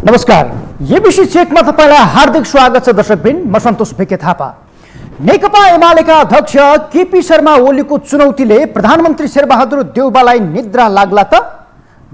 नमस्कार, एबिसी चेकमा तपाईलाई हार्दिक स्वागत छ दर्शकबिन। म सन्तोष भिके थापा। नेकपा एमालेका अध्यक्ष केपी शर्मा ओलीको चुनौतीले प्रधानमन्त्री शेरबहादुर देउबालाई निद्रा लाग्ला त?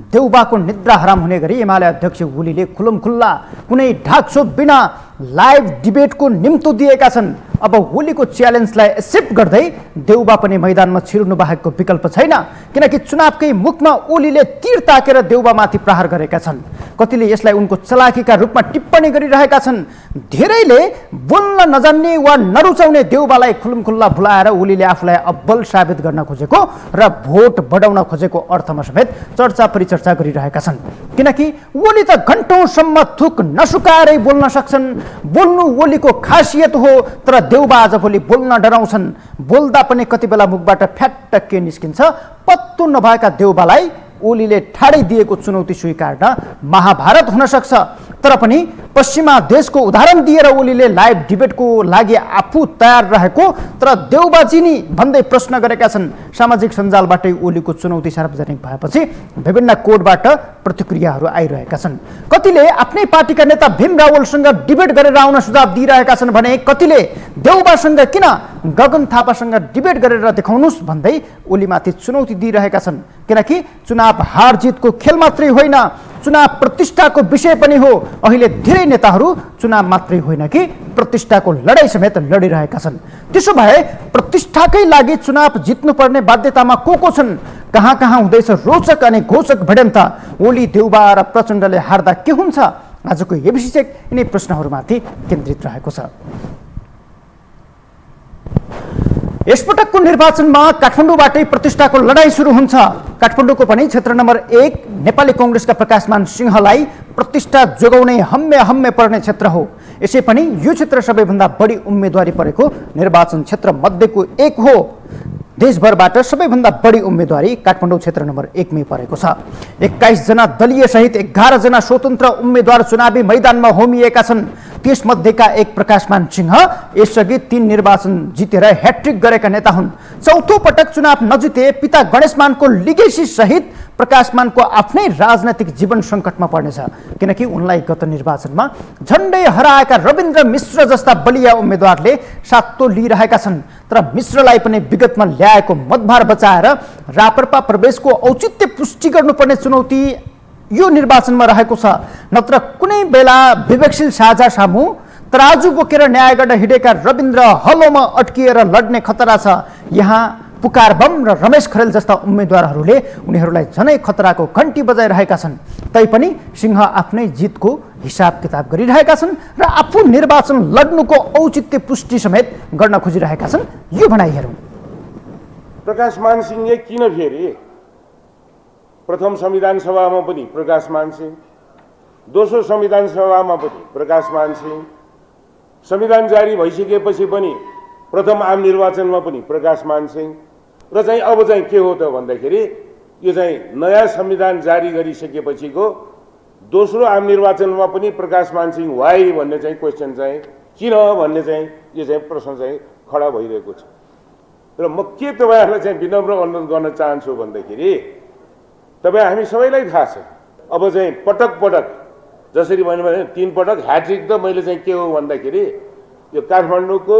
देउबाको निद्रा हराम हुने गरी एमाले अध्यक्ष ओलीले खुल्लमखुल्ला कुनै ढाकछोप बिना लाइभ डिबेटको निम्तो दिएका छन्। अब ओलीको च्यालेन्जलाई एक्सेप्ट गर्दै देउबा पनि मैदानमा छिर्नु बाहेकको विकल्प छैन, किनकि चुनावकै मुखमा ओलीले तीर ताकेर देउबामाथि प्रहार गरेका छन्। कतिले यसलाई उनको चलाकीका रूपमा टिप्पणी गरिरहेका छन्। धेरैले बोल्न नजान्ने वा नरुचाउने देउबालाई खुल्लमखुल्ला भुलाएर ओलीले आफूलाई अब्बल साबित गर्न खोजेको र भोट बढाउन खोजेको अर्थमा समेत चर्चा परिचर्चा गरिरहेका छन्। किनकि ओली त घण्टौँसम्म थुक नसुकाएरै बोल्न सक्छन्। बोल्नु ओलीको खासियत हो, तर देउबा आजभोलि बोल्न डराउँछन्। बोल्दा पनि कति बेला मुखबाट फ्याट्ट के निस्किन्छ पत्तो नभएका देउबालाई ओलीले ठाडै दिएको चुनौती स्वीकार्न महाभारत हुन सक्छ। तर पनि पश्चिमा देशको उदाहरण दिएर ओलीले लाइभ डिबेटको लागि आफू तयार रहेको तर देउबाजी नि भन्दै प्रश्न गरेका छन्। सामाजिक सञ्जालबाटै ओलीको चुनौती सार्वजनिक भएपछि विभिन्न कोडबाट प्रतिक्रियाहरू आइरहेका छन्। कतिले आफ्नै पार्टीका नेता भीम रावलसँग डिबेट गरेर आउन सुझाव दिइरहेका छन् भने कतिले देउबासँग किन गगन थापासँग डिबेट गरेर देखाउनुस् भन्दै ओलीमाथि चुनौती दिइरहेका छन्। किनकि चुनाव हार जितको खेल मात्रै होइन, चुनाव प्रतिष्ठाको विषय पनि हो। अहिले धेरै नेताहरू चुनाव मात्रै होइन कि प्रतिष्ठाको लडाईँ समेत लडिरहेका छन्। त्यसो भए प्रतिष्ठाकै लागि चुनाव जित्नुपर्ने बाध्यतामा को छन्? कहाँ कहाँ हुँदैछ रोचक अनि घोषक भिडन्त? ओली, देउबा र प्रचण्डले हार्दा के हुन्छ? आजको एबिसी चेक यिनै प्रश्नहरूमाथि केन्द्रित रहेको छ। यसपटकको निर्वाचनमा काठमाडौँबाटै प्रतिष्ठाको लडाईँ सुरु हुन्छ। काठमाडौँको पनि क्षेत्र नम्बर 1 नेपाली कांग्रेसका प्रकाशमान सिंहलाई प्रतिष्ठा जोगाउने हम्मे पर्ने क्षेत्र हो। यसै पनि यो क्षेत्र सबैभन्दा बढी उम्मेदवारी परेको निर्वाचन क्षेत्र मध्येको एक हो। देशभरबाट सबैभन्दा बढी उम्मेदवारी काठमाडौँ क्षेत्र नम्बर 1 मै परेको छ। 21 जना दलीय सहित 11 जना स्वतन्त्र उम्मेदवार चुनावी मैदानमा होमिएका छन्। त्यसमध्येका एक प्रकाशमान सिंह यसअघि 3 निर्वाचन जितेर ह्याट्रिक गरेका नेता हुन्। चौथो पटक चुनाव नजिते पिता गणेशमानको लिगेसी सहित प्रकाशमानको आफ्नै राजनैतिक जीवन सङ्कटमा पर्नेछ। किनकि उनलाई गत निर्वाचनमा झन्डै हराएका रविन्द्र मिश्र जस्ता बलिया उम्मेदवारले सातो लिइरहेका छन्। तर मिश्रलाई पनि विगतमा ल्याएको मतभार बचाएर राप्रपा प्रवेशको औचित्य पुष्टि गर्नुपर्ने चुनौती यो निर्वाचनमा रहेको छ। नत्र कुनै बेला विवेकशील साझा सामु तराजु बोकेर न्याय गर्न हिँडेका रविन्द्र हलोमा अड्किएर लड्ने खतरा छ। यहाँ पुकार बम र रमेश खरेल जस्ता उम्मेदवारहरूले उनीहरूलाई झनै खतराको घन्टी बजाइरहेका छन्। तैपनि सिंह आफ्नै जितको हिसाब किताब गरिरहेका छन् र आफू निर्वाचन लड्नुको औचित्य पुष्टि समेत गर्न खोजिरहेका छन्। यो भनाइ हेरौँ। प्रकाशमान सिंहले किन फेरि प्रथम संविधान सभामा पनि प्रकाशमान सिंह, दोस्रो संविधान सभामा पनि प्रकाशमान सिंह, संविधान जारी भइसकेपछि पनि प्रथम आम निर्वाचनमा पनि प्रकाशमान सिंह र चाहिँ अब चाहिँ के हो त भन्दाखेरि यो चाहिँ नयाँ संविधान जारी गरिसकेपछिको दोस्रो आम निर्वाचनमा पनि प्रकाशमान सिंह वाइ भन्ने चाहिँ क्वेसन चाहिँ किन भन्ने चाहिँ यो चाहिँ प्रश्न चाहिँ खडा भइरहेको छ। र म के तपाईँहरूलाई चाहिँ विनम्र अनुरोध गर्न चाहन्छु भन्दाखेरि तपाईँ हामी सबैलाई थाहा छ अब चाहिँ पटक पटक जसरी भन्यो भने 3 पटक ह्याट्रिक त मैले चाहिँ के हो भन्दाखेरि यो काठमाडौँको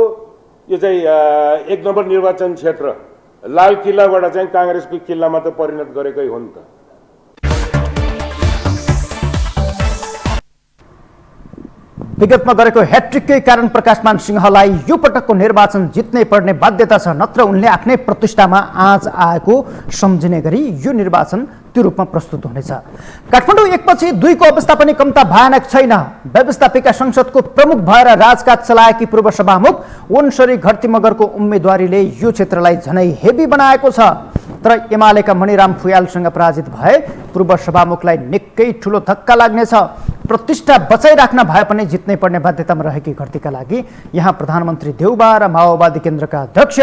यो चाहिँ 1 नम्बर निर्वाचन क्षेत्र लाल किल्लाबाट चाहिँ काङ्ग्रेसको किल्लामा त परिणत गरेकै हो नि त। विगतमा गरेको ह्याट्रिककै कारण प्रकाशमान सिंहलाई यो पटकको निर्वाचन जित्नै पर्ने बाध्यता छ। नत्र उनले आफ्नै प्रतिष्ठामा आँच आएको सम्झिने गरी यो निर्वाचन त्यो रूपमा प्रस्तुत हुनेछ। काठमाडौँ 1पछि 2 को अवस्था पनि कम्ता भयानक छैन। व्यवस्थापिका संसदको प्रमुख भएर राजकाज चलाएकी पूर्व सभामुख ओनसरी घरती मगरको उम्मेदवारीले यो क्षेत्रलाई झनै हेभी बनाएको छ। तर एमालेका मणिराम फुयालसँग पराजित भए पूर्व सभामुखलाई निकै ठुलो धक्का लाग्नेछ। प्रतिष्ठा बचाइराख्न भए पनि जित्नै पर्ने बाध्यतामा रहेकी घरतीका लागि यहाँ प्रधानमन्त्री देउबा र माओवादी केन्द्रका अध्यक्ष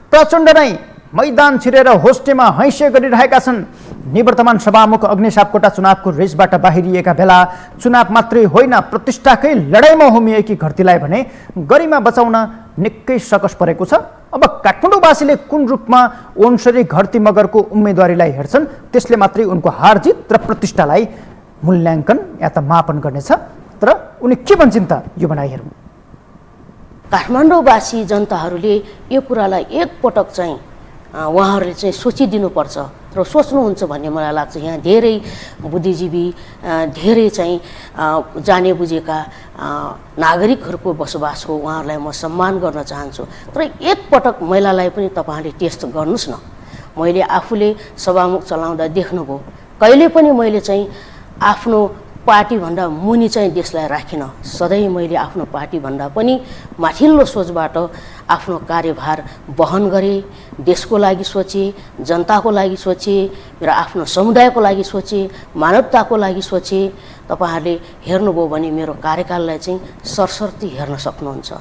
प्रचण्ड नै मैदान छिरेर होस्टेमा हैसिया गरिरहेका छन्। निवर्तमान सभामुख अग्नि सापकोटा चुनावको रेसबाट बाहिरिएका बेला चुनाव मात्रै होइन प्रतिष्ठाकै लडाईँमा होमिएकी घरतीलाई भने गरिमा बचाउन निकै सकस परेको छ। अब काठमाडौँवासीले कुन रूपमा ओनसरी घरती मगरको उम्मेदवारीलाई हेर्छन् त्यसले मात्रै उनको हार जित र प्रतिष्ठालाई मूल्याङ्कन या त मापन गर्नेछ। तर उनी के भन्छन् त यो बनाइ हेरौँ। काठमाडौँवासी जनताहरूले यो कुरालाई एकपटक चाहिँ उहाँहरूले चाहिँ सोचिदिनुपर्छ र सोच्नुहुन्छ भन्ने मलाई लाग्छ। यहाँ धेरै बुद्धिजीवी धेरै चाहिँ जाने बुझेका नागरिकहरूको बसोबास हो, उहाँहरूलाई म सम्मान गर्न चाहन्छु। तर एकपटक महिलालाई पनि तपाईँहरूले टेस्ट गर्नुहोस् न। मैले आफूले सभामुख चलाउँदा देख्नुभयो, कहिले पनि मैले चाहिँ आफ्नो पार्टीभन्दा मुनि चाहिँ देशलाई राखिनँ। सधैँ मैले आफ्नो पार्टीभन्दा पनि माथिल्लो सोचबाट आफ्नो कार्यभार वहन गरेँ, देशको लागि सोचेँ, जनताको लागि सोचेँ, मेरो आफ्नो समुदायको लागि सोचेँ, मानवताको लागि सोचेँ। तपाईँहरूले हेर्नुभयो भने मेरो कार्यकाललाई चाहिँ सरसर्ती हेर्न सक्नुहुन्छ।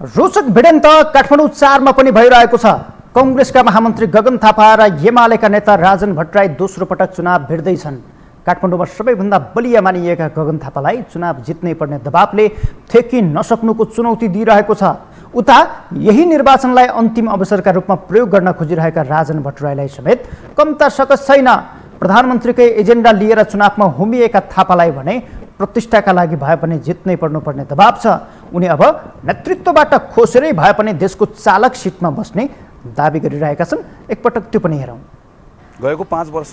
रोचक भिडन्त काठमाडौँ 4 मा पनि भइरहेको छ। कांग्रेसका महामन्त्री गगन थापा र एमालेका नेता राजन भट्टराई दोस्रो पटक चुनाव भिड्दैछन्। काठमाडौँमा सबैभन्दा बलिया मानिएका गगन थापालाई चुनाव जित्नै पर्ने दबावले ठेकी नसक्नुको चुनौती दिइरहेको छ। उता यही निर्वाचनलाई अन्तिम अवसरका रूपमा प्रयोग गर्न खोजिरहेका राजन भट्टराईलाई समेत कम्ता सकस छैन। प्रधानमन्त्रीकै एजेन्डा लिएर चुनावमा होमिएका थापालाई भने प्रतिष्ठाका लागि भए पनि जित्नै पर्नुपर्ने दबाव छ। उनी अब नेतृत्वबाट खोसेरै भए पनि देशको चालक सिटमा बस्ने दाबी गरिरहेका छन्। एकपटक त्यो पनि हेरौँ। गएको 5 वर्ष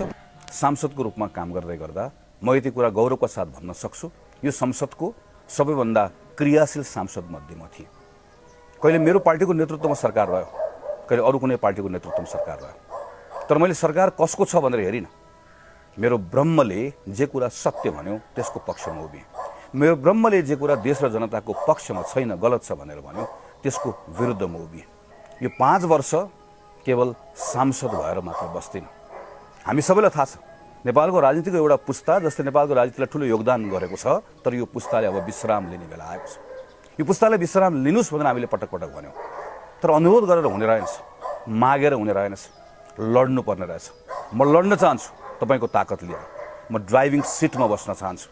सांसदको रूपमा काम गर्दै गर्दा म यति कुरा गौरवका साथ भन्न सक्छु, यो संसदको सबैभन्दा क्रियाशील सांसद मध्ये म थिएँ। कहिले मेरो पार्टीको नेतृत्वमा सरकार रह्यो, कहिले अरू कुनै पार्टीको नेतृत्वमा सरकार रह्यो, तर मैले सरकार कसको छ भनेर हेरिनँ। मेरो ब्रह्मले जे कुरा सत्य भन्यो त्यसको पक्षमा उभिएँ। मेरो ब्रह्मले जे कुरा देश र जनताको पक्षमा छैन, गलत छ भनेर भन्यो त्यसको विरुद्धमा उभिएँ। यो 5 वर्ष केवल सांसद भएर मात्र बस्दिनँ। हामी सबैलाई थाहा छ नेपालको राजनीतिको एउटा पुस्ता जसले नेपालको राजनीतिलाई ठुलो योगदान गरेको छ, तर यो पुस्ताले अब विश्राम लिने बेला आएको छ। यो पुस्ताले विश्राम लिनुस् भनेर हामीले पटक पटक भन्यौँ, तर अनुरोध गरेर हुने रहेनछ, मागेर हुने रहेनछ, लड्नु पर्ने रहेछ। म लड्न चाहन्छु तपाईँको ताकत लिएर। म ड्राइभिङ सिटमा बस्न चाहन्छु।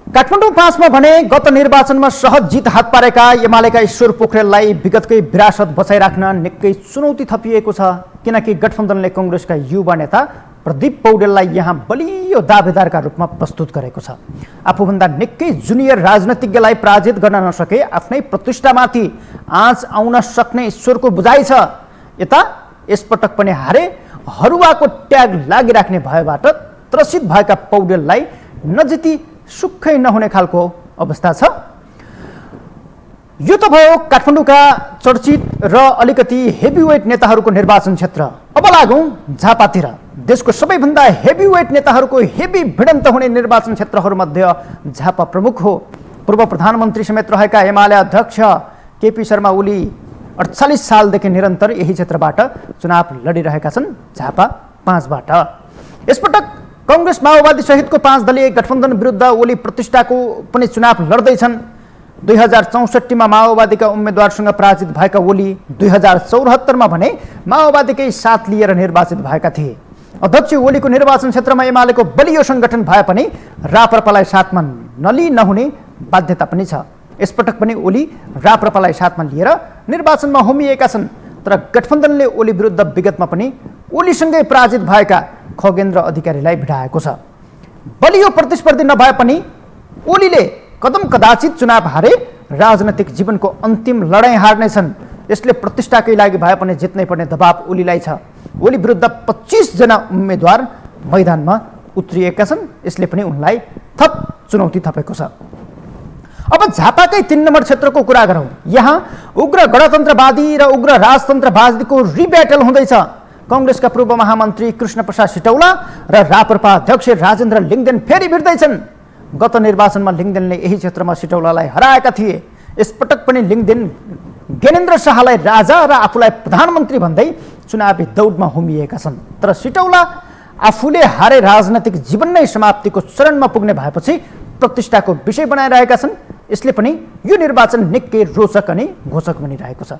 काठमाडौँ 5 मा भने गत निर्वाचनमा सहज जित हात पारेका एमालेका ईश्वर पोखरेललाई विगतकै विरासत बचाइराख्न निकै चुनौती थपिएको छ। किनकि गठबन्धनले कांग्रेसका युवा नेता प्रदीप पौडेललाई यहाँ बलियो दावेदारका रूपमा प्रस्तुत गरेको छ। आफूभन्दा निकै जुनियर राजनीतिज्ञलाई पराजित गर्न नसके आफ्नै प्रतिष्ठामाथि आँच आउन सक्ने ईश्वरको बुझाइ छ। यता यसपटक पनि हारे हरुवाको ट्याग लागिराख्ने भएबाट त्रसित भएका पौडेललाई नजिती सुखै नहुने खालको अवस्था छ। यो त भयो काठमाडौँका चर्चित र अलिकति हेभीवेट नेताहरूको निर्वाचन क्षेत्र। अब लागौँ झापातिर। देशको सबैभन्दा हेभीवेट नेताहरूको हेभी भिडन्त हुने निर्वाचन क्षेत्रहरूमध्ये झापा प्रमुख हो। पूर्व प्रधानमन्त्री समेत रहेका एमाले अध्यक्ष केपी शर्मा ओली 48 सालदेखि निरन्तर यही क्षेत्रबाट चुनाव लडिरहेका छन्, झापा 5 बाट। यसपटक कांग्रेस माओवादी सहितको 5 दलीय गठबन्धन विरुद्ध ओली प्रतिष्ठाको पनि चुनाव लड्दैछन्। 2064 मा माओवादीका उम्मेदवारसँग पराजित भएका ओली 2074 मा भने माओवादीकै साथ लिएर निर्वाचित भएका थिए। अध्यक्ष ओलीको निर्वाचन क्षेत्रमा एमालेको बलियो संगठन भए पनि राप्रपालाई साथमा नलिई नहुने बाध्यता पनि छ। यसपटक पनि ओली राप्रपालाई साथमा लिएर निर्वाचनमा होमिएका छन्। तर गठबन्धनले ओली विरुद्ध विगतमा पनि ओलीसँगै पराजित भएका खगेन्द्र अधिकारीलाई भिडाएको छ। बलियो प्रतिस्पर्धी नभए पनि ओलीले कदम कदाचित चुनाव हारे राजनैतिक जीवनको अन्तिम लडाईँ हार्नेछन्। यसले प्रतिष्ठाकै लागि भए पनि जित्नै पर्ने दबाव ओलीलाई छ। ओली विरुद्ध 25 जना उम्मेदवार मैदानमा उत्रिएका छन्। यसले पनि उनलाई थप चुनौती थपेको छ। अब झापाकै 3 नम्बर क्षेत्रको कुरा गरौँ। यहाँ उग्र गणतन्त्रवादी र उग्र राजतन्त्रवादीको रिब्याटल हुँदैछ। कांग्रेसका पूर्व महामन्त्री कृष्णप्रसाद सिटौला र राप्रपा अध्यक्ष राजेन्द्र लिङदेन फेरि भिड्दैछन्। गत निर्वाचनमा लिङदेनले यही क्षेत्रमा सिटौलालाई हराएका थिए। यसपटक पनि लिङदेन ज्ञानेन्द्र शाहलाई राजा र आफूलाई प्रधानमन्त्री भन्दै चुनावी दौडमा होमिएका छन्। तर सिटौला आफूले हारे राजनैतिक जीवन नै समाप्तिको चरणमा पुग्ने भएपछि प्रतिष्ठाको विषय बनाइरहेका छन्। यसले पनि यो निर्वाचन निकै रोचक अनि घोषक बनिरहेको छ।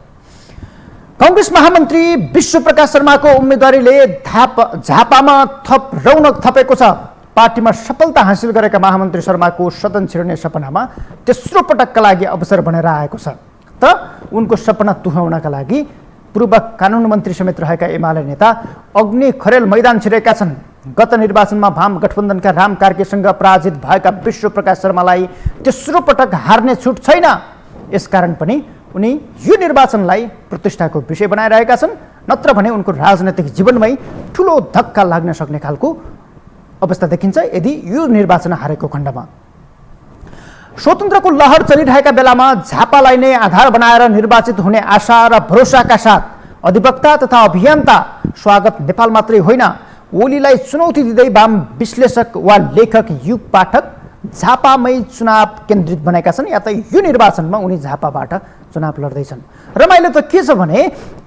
कांग्रेस महामन्त्री विश्वप्रकाश शर्माको उम्मेदवारीले झापामा थप रौनक थपेको छ। पार्टीमा सफलता हासिल गरेका महामन्त्री शर्माको सदन छिर्ने सपनामा तेस्रो पटकका लागि अवसर बनेर आएको छ। तर उनको सपना तुहाउनका लागि पूर्व कानुन मन्त्री समेत रहेका एमाले नेता अग्नि खरेल मैदान छिरेका छन्। गत निर्वाचनमा वाम गठबन्धनका राम कार्कीसँग पराजित भएका विश्वप्रकाश शर्मालाई तेस्रो पटक हार्ने छुट छैन। यसकारण पनि उनी यो निर्वाचनलाई प्रतिष्ठाको विषय बनाइरहेका छन्, नत्र भने उनको राजनैतिक जीवनमै ठुलो धक्का लाग्न सक्ने खालको अवस्था देखिन्छ यदि यो निर्वाचन हारेको खण्डमा। स्वतन्त्रको लहर चलिरहेका बेलामा झापालाई नै आधार बनाएर निर्वाचित हुने आशा र भरोसाका साथ अधिवक्ता तथा अभियन्ता स्वागत नेपाल मात्रै होइन, ओलीलाई चुनौती दिँदै वाम विश्लेषक वा लेखक युग पाठक झापामै चुनाव केन्द्रित बनेका छन्, या त यो निर्वाचनमा उनी झापाबाट चुनाव लड्दैछन्। रमाइलो त के छ भने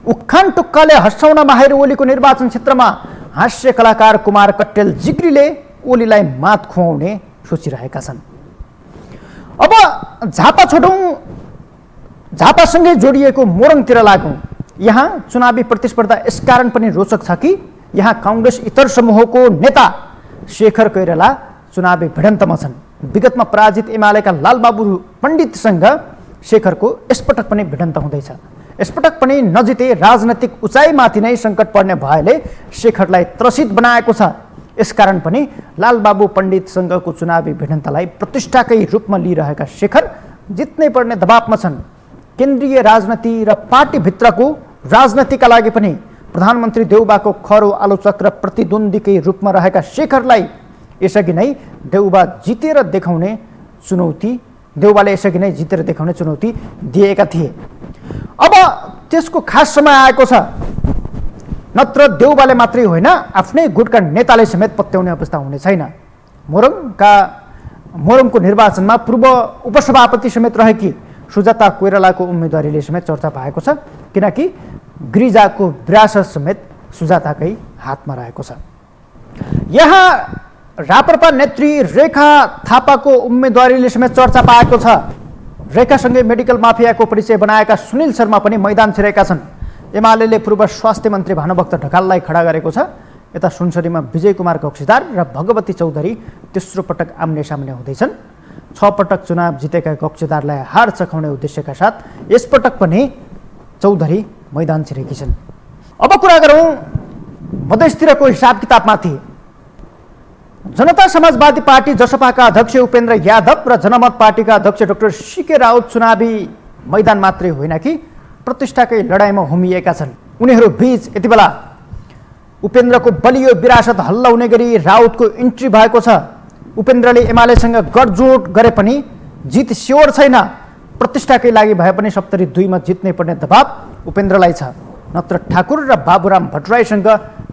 उखान टुक्काले हँसाउन माहिर ओलीको निर्वाचन क्षेत्रमा हास्य कलाकार कुमार कट्टेल जिग्रीले ओलीलाई मात खुवाउने सोचिरहेका छन्। अब झापा छोडौँ, झापासँगै जोडिएको मोरङतिर लागौँ। यहाँ चुनावी प्रतिस्पर्धा यसकारण पनि रोचक छ कि यहाँ काङ्ग्रेस इतर समूहको नेता शेखर कोइराला चुनावी भिडन्तमा छन्। विगतमा पराजित एमालेका लालबाबु पण्डितसँग शेखरको यसपटक पनि भिडन्त हुँदैछ। यसपटक पनि नजिते राजनैतिक उचाइमाथि नै सङ्कट पर्ने भएले शेखरलाई त्रसित बनाएको छ। यसकारण पनि लालबाबु पण्डितसँगको चुनावी भिडन्तलाई प्रतिष्ठाकै रूपमा लिइरहेका शेखर जित्नै पर्ने दबावमा छन्। केन्द्रीय राजनीति र पार्टीभित्रको राजनीतिका लागि पनि प्रधानमन्त्री देउबाको खरो आलोचक र प्रतिद्वन्द्वीकै रूपमा रहेका शेखरलाई यसअघि नै देउबाले यसअघि नै जितेर देखाउने चुनौती दिएका थिए। अब त्यसको खास समय आएको छ, नत्र देउबाले मात्रै होइन आफ्नै गुटका नेताले समेत पत्याउने अवस्था हुने छैन। मोरङको निर्वाचनमा पूर्व उपसभापति समेत रहेकी सुजाता कोइरालाको उम्मेदवारीले समेत चर्चा भएको छ, किनकि गिरिजाको विरासत समेत सुजाताकै हातमा रहेको छ। यहाँ राप्रपा नेत्री रेखा थापाको उम्मेदवारीले समेत चर्चा पाएको छ। रेखासँगै मेडिकल माफियाको परिचय बनाएका सुनिल शर्मा पनि मैदान छिरेका छन्। एमाले पूर्व स्वास्थ्य मन्त्री भानुभक्त ढकाललाई खडा गरेको छ। यता सुनसरीमा विजय कुमार कक्षीदार र भगवती चौधरी तेस्रो पटक आम्ने सामने हुँदैछन्। 6 पटक चुनाव जितेका कक्षीदारलाई हार चखाउने उद्देश्यका साथ यसपटक पनि चौधरी मैदान छिरेकी छन्। अब कुरा गरौँ मधेसतिरको हिसाब किताबमाथि। जनता समाजवादी पार्टी जसपाका अध्यक्ष उपेन्द्र यादव र जनमत पार्टीका अध्यक्ष डाक्टर सीके राउत चुनावी मैदान मात्रै होइन कि प्रतिष्ठाकै लडाइँमा होमिएका छन्। उनीहरू बीच यति बेला उपेन्द्रको बलियो विरासत हल्लाउने गरी राउतको इन्ट्री भएको छ। उपेन्द्रले एमालेसँग गठजोड गरे पनि जित स्योर छैन। प्रतिष्ठाकै लागि भए पनि 72 जित्नै पर्ने दबाव उपेन्द्रलाई छ, नत्र ठाकुर र बाबुराम भट्टराईसँग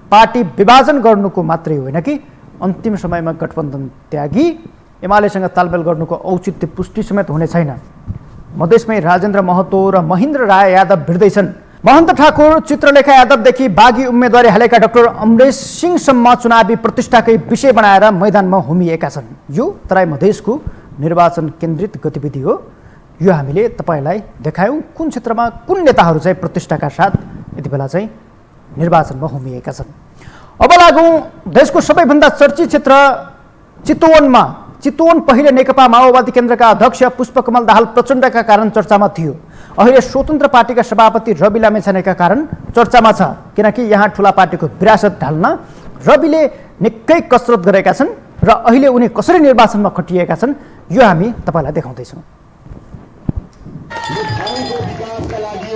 पार्टी विभाजन गर्नुको मात्रै होइन कि अन्तिम समयमा गठबन्धन त्यागी एमालेसँग तालमेल गर्नुको औचित्य पुष्टि समेत हुने छैन। मधेसमै राजेन्द्र महतो र महेन्द्र राय यादव भिड्दैछन्। महन्त ठाकुर, चित्रलेखा यादवदेखि बागी उम्मेदवारी हालेका डाक्टर अमरेश सिंहसम्म चुनावी प्रतिष्ठाकै विषय बनाएर मैदानमा होमिएका छन्। यो तराई मधेसको निर्वाचन केन्द्रित गतिविधि हो। यो हामीले तपाईँलाई देखायौँ कुन क्षेत्रमा कुन नेताहरू चाहिँ प्रतिष्ठाका साथ यति बेला चाहिँ निर्वाचनमा होमिएका छन्। अब लागौँ देशको सबैभन्दा चर्चित क्षेत्र चितवनमा। चितवन पहिले नेकपा माओवादी केन्द्रका अध्यक्ष पुष्पकमल दाहाल प्रचण्डका कारण चर्चामा थियो। अहिले स्वतन्त्र पार्टीका सभापति रवि लामेछानेका कारण चर्चामा छ, किनकि यहाँ ठुला पार्टीको विरासत ढाल्न रविले निकै कसरत गरेका छन् र अहिले उनी कसरी निर्वाचनमा खटिएका छन् यो हामी तपाईँलाई देखाउँदैछौँ।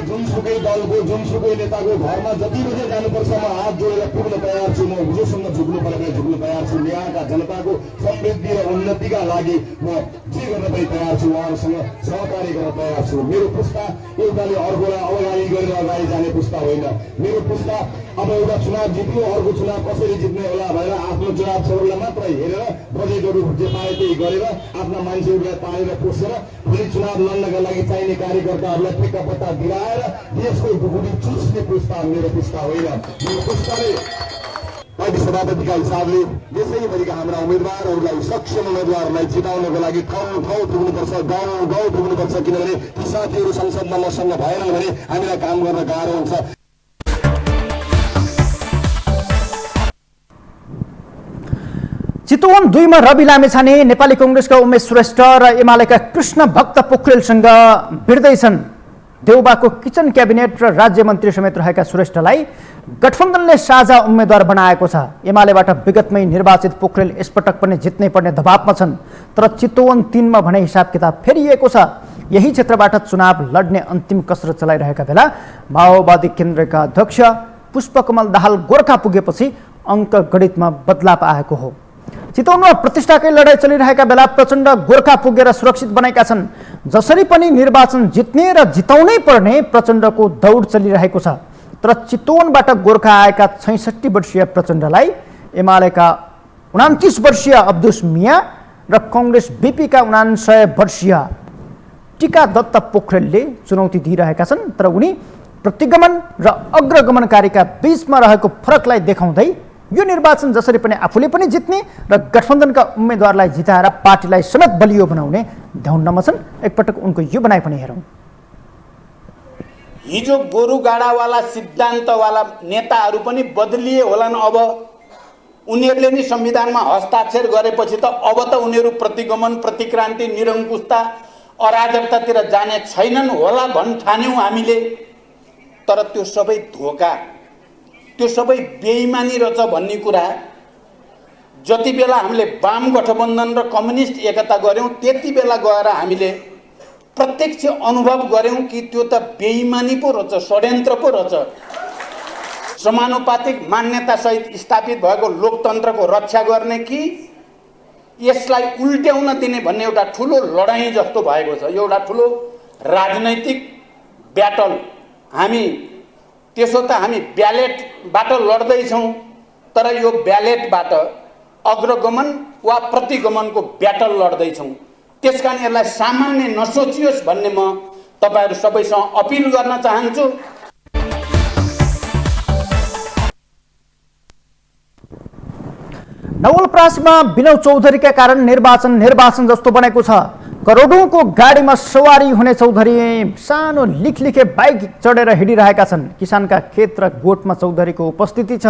जुनसुकै दलको जुनसुकै नेताको घरमा जति बजे जानुपर्छ म हात जोडेर पुग्न तयार छु। म जोसँग झुक्नु पर्ने झुक्न तयार छु। यहाँका जनताको समृद्धि र उन्नतिका लागि म जे गर्न पनि तयार छु, उहाँहरूसँग सहकार्य गर्न तयार छु। मेरो पुस्ता एउटाले अर्कोलाई अवगाडी गरेर अगाडि जाने पुस्ता होइन। मेरो पुस्ता अब एउटा चुनाव जित्नु, अर्को चुनाव कसरी जित्ने होला भनेर आफ्नो चुनाव छोडेर मात्र हेरेर बजेटहरू जे पाए त्यही गरेर आफ्ना मान्छेहरूलाई तानेर पोसेर भोलि चुनाव लड्नका लागि चाहिने कार्यकर्ताहरूलाई टिका पत्ता दिलाएर देशको ढुकुटी चुस्ने पुस्ता मेरो पुस्ता होइन। मेरो पुस्ताले पार्टी सभापतिका हिसाबले देशैभरिका हाम्रा उम्मेदवारहरूलाई सक्षम उम्मेदवारहरूलाई जिताउनको लागि ठाउँ ठाउँ पुग्नुपर्छ, गाउँ गाउँ पुग्नुपर्छ। किनभने ती साथीहरू संसदमा मसँग भएन भने हामीलाई काम गर्न गाह्रो हुन्छ। चितवन 2 मा रवि लामेछाने नेपाली कांग्रेसका उमेश श्रेष्ठ र एमालेका कृष्ण भक्त पोखरेलसँग भिड्दैछन्। देउबाको किचन क्याबिनेट र राज्य मन्त्री समेत रहेका श्रेष्ठलाई गठबन्धनले साझा उम्मेद्वार बनाएको छ। एमालेबाट विगतमै निर्वाचित पोखरेल यसपटक पनि जित्नै पर्ने दबावमा छन्, तर चितवन 3 मा भने हिसाब किताब फेरिएको छ। यही क्षेत्रबाट चुनाव लड्ने अन्तिम कसरत चलाइरहेका बेला माओवादी केन्द्रका अध्यक्ष पुष्पकमल दाहाल गोर्खा पुगेपछि अङ्क गणितमा बदलाव आएको हो। चितवनमा प्रतिष्ठाकै लडाईँ चलिरहेका बेला प्रचण्ड गोर्खा पुगेर सुरक्षित बनाएका छन्। जसरी पनि निर्वाचन जित्ने र जिताउनै पर्ने प्रचण्डको दौड चलिरहेको छ। तर चितवनबाट गोर्खा आएका 66 वर्षीय प्रचण्डलाई एमालेका 29 वर्षीय अब्दुस मिया र कङ्ग्रेस बीपीका 49 वर्षीय टिका दत्त पोखरेलले चुनौती दिइरहेका छन्। तर उनी प्रतिगमन र अग्रगमनकारीका बीचमा रहेको फरकलाई देखाउँदै यो निर्वाचन जसरी पनि आफूले पनि जित्ने र गठबन्धनका उम्मेद्वारलाई जिताएर पार्टीलाई समेत बलियो बनाउने ध्यानमा छन्। एकपटक उनको यो भनाइ पनि हेरौँ। हिजो गोरुगाडावाला सिद्धान्तवाला नेताहरू पनि बदलिए होलान्। अब उनीहरूले नि संविधानमा हस्ताक्षर गरेपछि त अब त उनीहरू प्रतिगमन, प्रतिक्रान्ति, निरङ्कुशता, अराजकतातिर जाने छैनन् होला भन्ठान्यौँ हामीले। तर त्यो सबै धोका, त्यो सबै बेइमानी रहेछ भन्ने कुरा जति बेला हामीले वाम गठबन्धन र कम्युनिस्ट एकता गऱ्यौँ त्यति बेला गएर हामीले प्रत्यक्ष अनुभव गऱ्यौँ कि त्यो त बेइमानी पो रहेछ, षड्यन्त्र पो रहेछ। समानुपातिक मान्यतासहित स्थापित भएको लोकतन्त्रको रक्षा गर्ने कि यसलाई उल्ट्याउन दिने भन्ने एउटा ठुलो लडाईँ जस्तो भएको छ। एउटा ठुलो राजनैतिक ब्याटल। हामी त्यसो त हामी ब्यालेटबाट लड्दैछौँ, तर यो ब्यालेटबाट अग्रगमन वा प्रतिगमनको ब्याटल लड्दैछौँ। त्यसकारण यसलाई सामान्य नसोचियोस् भन्ने म तपाईहरू सबैसँग अपिल गर्न चाहन्छु। नवलपरासीमा विनोद चौधरीका कारण निर्वाचन जस्तो बनेको छ। करोडौँको गाडीमा सवारी हुने चौधरी सानो लिखलिखे बाइक चढेर हिँडिरहेका छन्। किसानका खेत र गोठमा चौधरीको उपस्थिति छ।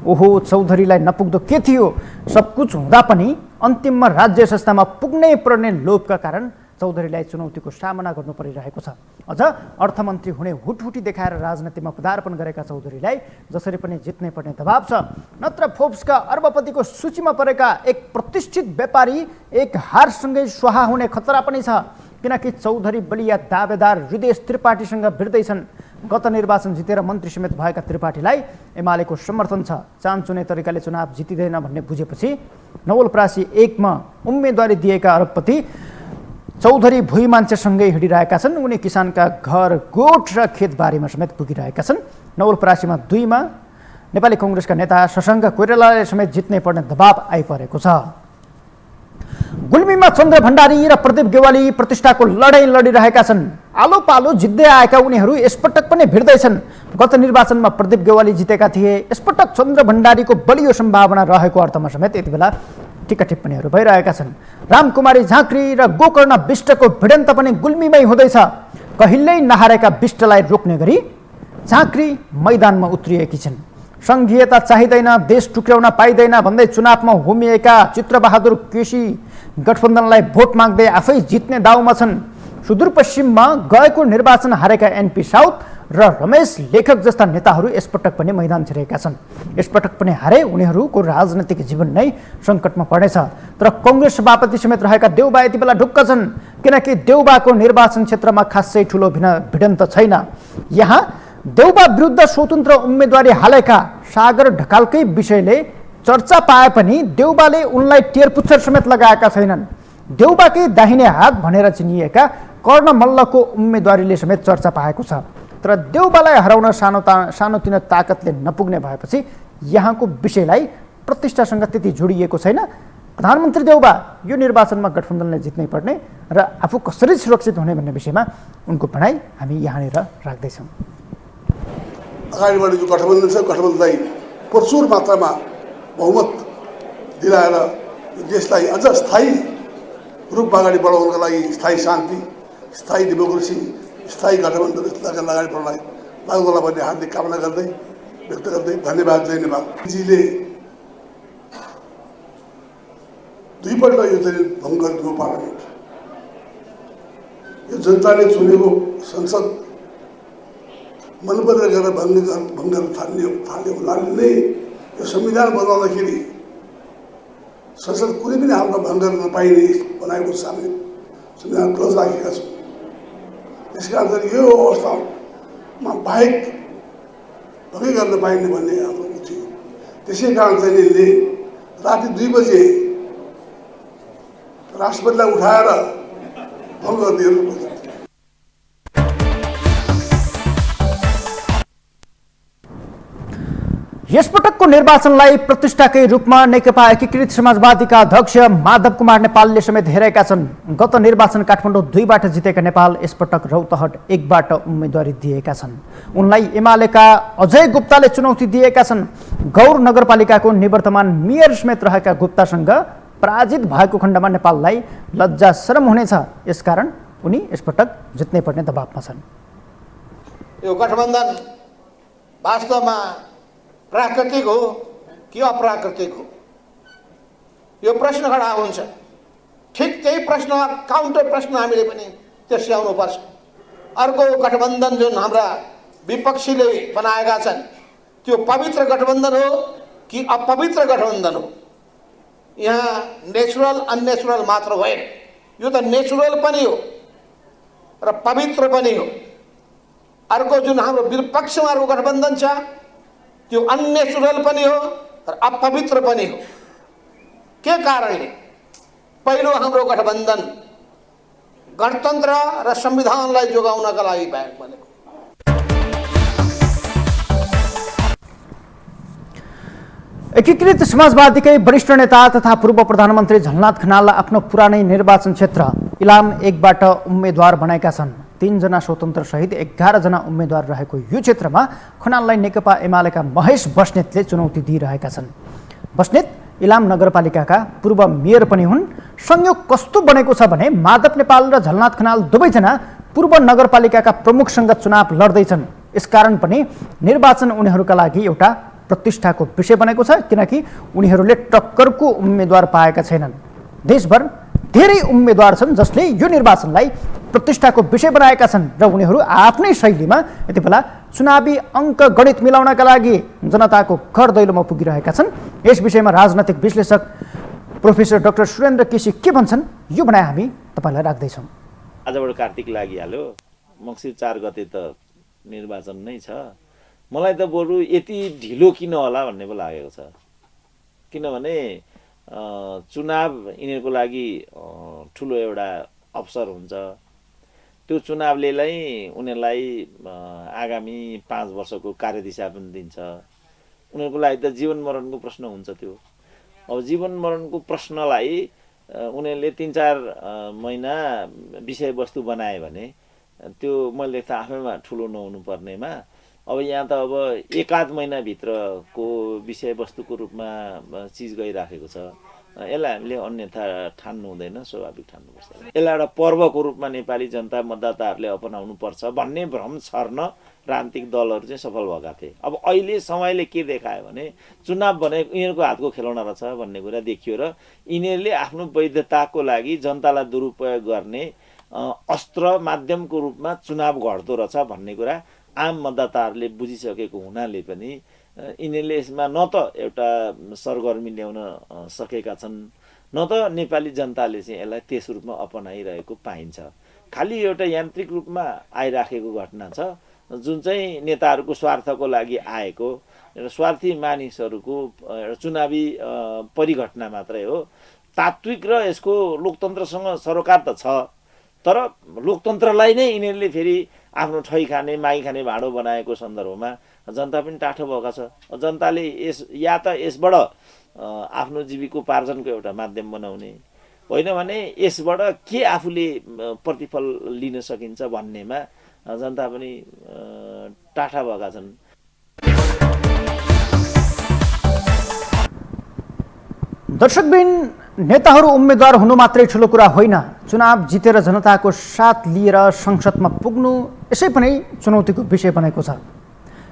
ओहो, चौधरीलाई नपुग्दो के थियो? सब कुछ हुँदा पनि अन्तिममा राज्य संस्थामा पुग्नै पर्ने लोभका कारण चौधरीलाई चुनौतीको सामना गर्नु परिरहेको छ। अझ अर्थमन्त्री हुने हुटहुटी देखाएर राजनीतिमा पदार्पण गरेका चौधरीलाई जसरी पनि जित्नै पर्ने दबाव छ। नत्र फोर्ब्सका अर्बपतिको सूचीमा परेका एक प्रतिष्ठित व्यापारी एक हारसँगै स्वाहा हुने खतरा पनि छ। किनकि चौधरी बलिया दावेदार हृदय त्रिपाठीसँग भिड्दैछन्। गत निर्वाचन जितेर मन्त्री समेत भएका त्रिपाठीलाई एमालेको समर्थन छ। चान्चुने तरिकाले चुनाव जितिँदैन भन्ने बुझेपछि नवलपरासी 1 मा उम्मेदवारी दिएका अरबपति चौधरी भुइँ मान्छेसँगै हिँडिरहेका छन्। उनी किसानका घर, गोठ र खेतबारीमा समेत पुगिरहेका छन्। नवलपरासीमा 2 मा नेपाली कङ्ग्रेसका नेता शशाङ्क कोइरालाले समेत जित्नै पर्ने दबाव आइपरेको छ। गुल्मीमा चन्द्र भण्डारी र प्रदीप गेवाली प्रतिष्ठाको लडाईँ लडिरहेका छन्। आलो पालो जित्दै आएका उनीहरू यसपटक पनि भिड्दैछन्। गत निर्वाचनमा प्रदीप गेवाली जितेका थिए। यसपटक चन्द्र भण्डारीको बलियो सम्भावना रहेको अर्थमा समेत यति बेला टिका टिप्पणीहरू भइरहेका छन्। रामकुमारी झाँक्री र गोकर्ण विष्टको भिडन्त पनि गुल्मीमै हुँदैछ। कहिल्यै नहारेका विष्टलाई रोक्ने गरी झाँक्री मैदानमा उत्रिएकी छिन्। सङ्घीयता चाहिँदैन, देश टुक्र्याउन पाइँदैन भन्दै चुनावमा होमिएका चित्रबहादुर केसी गठबन्धनलाई भोट माग्दै आफै जित्ने दाउमा छन्। सुदूरपश्चिममा गएको निर्वाचन हारेका एनपी साउथ र रमेश लेखक जस्ता नेताहरू यसपटक पनि मैदान छिरेका छन्। यसपटक पनि हारे उनीहरूको राजनैतिक जीवन नै सङ्कटमा पर्नेछ। तर कङ्ग्रेस सभापति समेत रहेका देउबा यति बेला ढुक्क छन्। किनकि देउबाको निर्वाचन क्षेत्रमा खासै ठुलो भिडन्त छैन। यहाँ देउबा विरुद्ध स्वतन्त्र उम्मेदवारी हालेका सागर ढकालकै विषयले चर्चा पाए पनि देउबाले उनलाई टेरपुच्छर समेत लगाएका छैनन्। देउबाकै दाहिने हात भनेर चिनिएका कर्ण मल्लको उम्मेदवारीले समेत चर्चा पाएको छ। तर देउबालाई हराउन सानोतिनो ताकतले नपुग्ने भएपछि यहाँको विषयलाई प्रतिष्ठासँग त्यति जोडिएको छैन। प्रधानमन्त्री देउबा यो निर्वाचनमा गठबन्धनले जित्नै पर्ने र आफू कसरी सुरक्षित हुने भन्ने विषयमा उनको भनाइ हामी यहाँनिर राख्दैछौँ। अगाडिबाट जो गठबन्धन छ, गठबन्धनलाई प्रचुर मात्रामा बहुमत दिलाएर देशलाई अझ स्थायी रूपमा अगाडि बढाउनका लागि स्थायी शान्ति, स्थायी डेमोक्रेसी, स्थायी गठबन्धन अगाडि बढ्नलाई लाग्नु होला भन्ने हार्दिक कामना गर्दै व्यक्त गर्दै धन्यवाद। जयनेवाद जीले दुईपल्ट यो चाहिँ भङ्ग गरिदिएको पार्लियामेन्ट, यो जनताले चुनेको संसद मनोबदल गरेर भङ्ग थाल्ने हुनाले नै यो संविधान बनाउँदाखेरि संसद कुनै पनि हालमा भङ्ग गर्न नपाइने बनाएको छ। हामीले संविधान क्लोज राखेका छौँ। त्यस कारण यो अवस्थामा बाहेक भङ्गै गर्न पाइने भन्ने हाम्रो थियो। त्यसै कारण चाहिँ यसले राति 2 बजे राष्ट्रपतिलाई उठाएर भङ्ग गरिदिनु। यसपटकको निर्वाचनलाई प्रतिष्ठाकै रूपमा नेकपा एकीकृत समाजवादीका अध्यक्ष माधव कुमार नेपालले समेत हेरेका छन्। गत निर्वाचन काठमाडौँ 2 बाट जितेका नेपाल यसपटक रौतहट 1 बाट उम्मेदवारी दिएका छन्। उनलाई एमालेका अजय गुप्ताले चुनौती दिएका छन्। गौर नगरपालिकाको निवर्तमान मेयर समेत रहेका गुप्तासँग पराजित भएको खण्डमा नेपाललाई लज्जा शरम हुनेछ। यसकारण उनी यसपटक जित्नै पर्ने दबावमा छन्। यो गठबन्धन वास्तवमा प्राकृतिक हो कि अप्राकृतिक हो, यो प्रश्न खडा हुन्छ। ठिक त्यही प्रश्न काउन्टर प्रश्न हामीले पनि त्यसर्याउनुपर्छ। अर्को गठबन्धन जुन हाम्रा विपक्षीले बनाएका छन् त्यो पवित्र गठबन्धन हो कि अपवित्र गठबन्धन हो? यहाँ नेचुरल अननेचुरल मात्र होइन, यो त नेचुरल पनि हो र पवित्र पनि हो। अर्को जुन हाम्रो विपक्षमा गठबन्धन छ त्यो अननेचुरल पनि हो र अपवित्र पनि हो। के कारणले? पहिलो हाम्रो गठबन्धन गणतन्त्र र संविधानलाई जोगाउनका लागि बनेको। एकीकृत समाजवादीकै वरिष्ठ नेता तथा पूर्व प्रधानमन्त्री झलनाथ खनाल आफ्नो पुरानै निर्वाचन क्षेत्र इलाम 1 बाट उम्मेद्वार बनाएका छन्। 3 जना स्वतन्त्र सहित 11 जना उम्मेद्वार रहेको यो क्षेत्रमा खनाललाई नेकपा एमालेका महेश बस्नेतले चुनौती दिइरहेका छन्। बस्नेत इलाम नगरपालिकाका पूर्व मेयर पनि हुन्। संयोग कस्तो बनेको छ भने माधव नेपाल र झलनाथ खनाल दुवैजना पूर्व नगरपालिकाका प्रमुखसँग चुनाव लड्दैछन्। यसकारण पनि निर्वाचन उनीहरूका लागि एउटा प्रतिष्ठाको विषय बनेको छ, किनकि उनीहरूले टक्करको उम्मेद्वार पाएका छैनन्। देशभर धेरै उम्मेद्वार छन् जसले यो निर्वाचनलाई प्रतिष्ठाको विषय बनाएका छन् र उनीहरू आफ्नै शैलीमा यति बेला चुनावी अङ्क गणित मिलाउनका लागि जनताको घर दैलोमा पुगिरहेका छन्। यस विषयमा राजनैतिक विश्लेषक प्रोफेसर डाक्टर सुरेन्द्र केसी के भन्छन्, यो भनाइ हामी तपाईँलाई राख्दैछौँ। आजबाट कार्तिक लागिहाल्यो, मङ्सिर 4 गते त निर्वाचन नै छ। मलाई त बरु यति ढिलो किन होला भन्ने पो लागेको छ। किनभने चुनाव यिनीहरूको लागि ठुलो एउटा अवसर हुन्छ। त्यो चुनावले उनीहरूलाई आगामी 5 वर्षको कार्यदिशा पनि दिन्छ। उनीहरूको लागि त जीवन मरणको प्रश्न हुन्छ। त्यो अब जीवन मरणको प्रश्नलाई उनीहरूले 3-4 महिना विषयवस्तु बनाए भने त्यो मैले त आफैमा ठुलो नहुनु पर्नेमा अब यहाँ त अब 1-8 महिनाभित्रको विषयवस्तुको रूपमा चिज गइराखेको छ। यसलाई हामीले अन्यथा ठान्नु हुँदैन, स्वाभाविक ठान्नुपर्छ। यसलाई एउटा पर्वको रूपमा नेपाली जनता मतदाताहरूले अपनाउनुपर्छ भन्ने भ्रम छर्न राजनीतिक दलहरू चाहिँ सफल भएका थिए। अब अहिले समयले के देखायो भने चुनाव भने यिनीहरूको हातको खेलौना रहेछ भन्ने कुरा देखियो र यिनीहरूले आफ्नो वैधताको लागि जनतालाई दुरुपयोग गर्ने अस्त्र माध्यमको रूपमा चुनाव घट्दो रहेछ भन्ने कुरा आम मतदाताहरूले बुझिसकेको हुनाले पनि यिनीहरूले यसमा न त एउटा सरगर्मी ल्याउन सकेका छन्, न त नेपाली जनताले चाहिँ यसलाई त्यस रूपमा अपनाइरहेको पाइन्छ। खालि एउटा यान्त्रिक रूपमा आइराखेको घटना छ जुन चाहिँ नेताहरूको स्वार्थको लागि आएको एउटा स्वार्थी मानिसहरूको एउटा चुनावी परिघटना मात्रै हो। तात्विक र यसको लोकतन्त्रसँग सरोकार त छ, तर लोकतन्त्रलाई नै यिनीहरूले फेरि आफ्नो ठै खाने मागी खाने भाँडो बनाएको सन्दर्भमा जनता पनि टाठो भएका छ। जनताले या त यसबाट आफ्नो जीविकोपार्जनको एउटा माध्यम बनाउने होइन भने यसबाट के आफूले प्रतिफल लिन सकिन्छ भन्नेमा जनता पनि टाठा भएका छन्। दर्शकबिन, नेताहरू उम्मेद्वार हुनु मात्रै ठुलो कुरा होइन, चुनाव जितेर जनताको साथ लिएर संसदमा पुग्नु यसै पनि चुनौतीको विषय बनेको छ।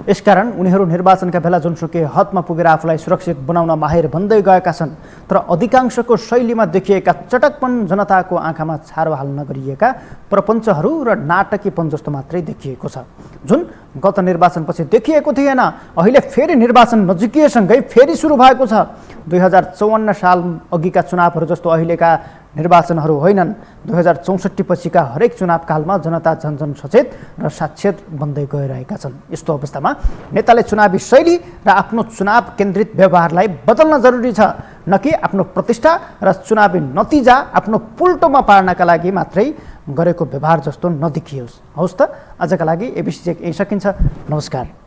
यसकारण उनीहरू निर्वाचनका बेला जुनसुकै हदमा पुगेर आफूलाई सुरक्षित बनाउन माहिर बन्दै गएका छन्। तर अधिकांशको शैलीमा देखिएका चटकपन जनताको आँखामा छारो हाल्न गरिएका प्रपञ्चहरू र नाटकीपन जस्तो मात्रै देखिएको छ, जुन गत निर्वाचनपछि देखिएको थिएन। अहिले फेरि निर्वाचन नजिकिएसँगै फेरि सुरु भएको छ। 2054 साल अघिका चुनावहरू जस्तो अहिलेका निर्वाचनहरू होइनन्। 2064 पछिका हरेक चुनावकालमा जनता झन्झन सचेत र साक्षर बन्दै गइरहेका छन्। यस्तो अवस्थामा नेताले चुनावी शैली र आफ्नो चुनाव केन्द्रित व्यवहारलाई बदल्न जरुरी छ, न कि आफ्नो प्रतिष्ठा र चुनावी नतिजा आफ्नो पुल्टोमा पार्नका लागि मात्रै गरेको व्यवहार जस्तो नदेखियोस्। हवस् त, आजका लागि एबिसी चेक यही सकिन्छ। नमस्कार।